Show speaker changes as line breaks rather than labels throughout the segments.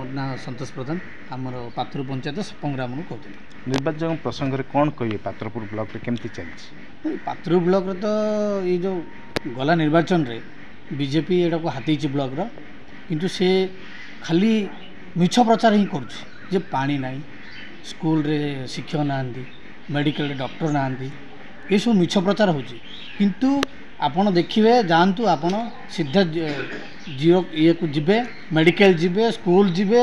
ना संतोष प्रधान आमर पात्र पंचायत सपंग्राम कहते
निर्वाचन प्रसंग में कौन कहे पात्रपुर ब्लॉक रे केमती चलती
पात्र ब्लॉक रे तो ये जो गला निर्वाचन रे बीजेपी एटा को हाथी ब्लॉक रो किंतु से खाली मिछ प्रचार ही कर पानी ना स्कूल रे शिक्षक ना मेडिकल डॉक्टर ना ये सब मिछ प्रचार हो किंतु आपण देखिए जानतु आपण सीधा जीरो ये को जिबे मेडिकल जिबे स्कूल जिबे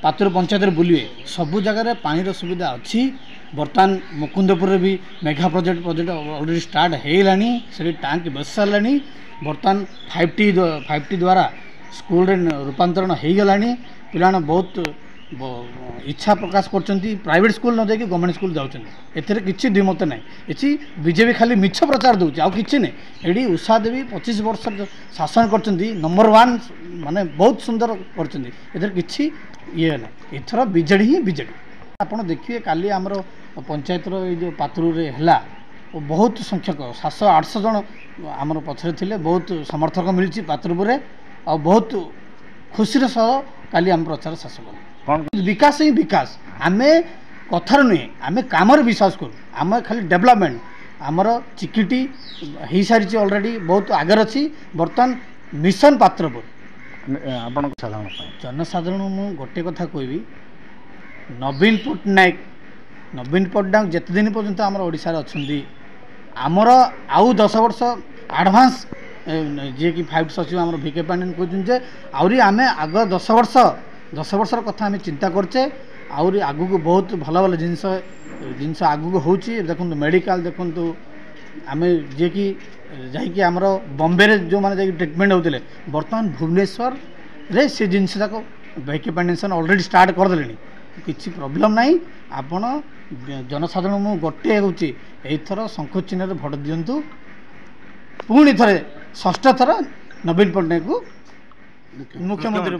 पात्र पंचायत बुलिए सबु जगह पानी सुविधा अच्छी बर्तमान मुकुंदपुर भी Megha project already start Holani से टांक बस सारानी बर्तमान 5T द्वारा स्कूल रे रूपांतरण हो गलानी पिला बहुत इच्छा प्रकाश कर प्राइवेट स्कूल न जाकि गवर्नमेंट स्कूल जाऊँच किसी द्विमत ना ये बीजेपी खाली मिछ प्रचार दूसरी आउ कि नहीं ये उषा देवी 25 वर्ष शासन कर नंबर 1 माने बहुत सुंदर कर कि ये ना एथर बीजेडी ही बीजेडी आप देखिए काली आमर पंचायतर जो पात्रु रे है बहुत संख्यक 700-800 जन आमर पछरे थिले बहुत समर्थक मिली पात्रपुर और बहुत खुशी सह काली आम प्रचार शेष कल विकास ही विकास आमे कथार नुहे आम कम विश्वास करूँ आम खाली डेवलपमेंट आमर चिकिटी हो सारी ऑलरेडी बहुत आगे अच्छी बर्तमान मिशन पात्रपुर जनसाधारण मु गोटे कथा कहबी नवीन पट्टनायक जिते दिन पर्यंत आम ओडिशा अच्छा आमर आउ 10 वर्ष एडवांस जी कि 5 सचिव आम भिके पांडेन कहते आहरी आम आग 10 वर्षर कथा आम चिंता करचे आहरी आगु को बहुत भल भल जिनस आगु हो देखो मेडिकल देखु आम जी कि जाकि आमर बॉम्बे रे जो माने जाकि ट्रीटमेंट होते बर्तमान भुवनेश्वर रे से जिनस जाक भिके पांडेन ऑलरेडी स्टार्ट करदे किसी प्रोब्लेम नहीं आपण जनसाधारण मु गोटे हूँ यथर शंख चिन्ह भोट दिंतु पुणी थे षष्ठ थर नवीन पट्टनायक को मुख्यमंत्री।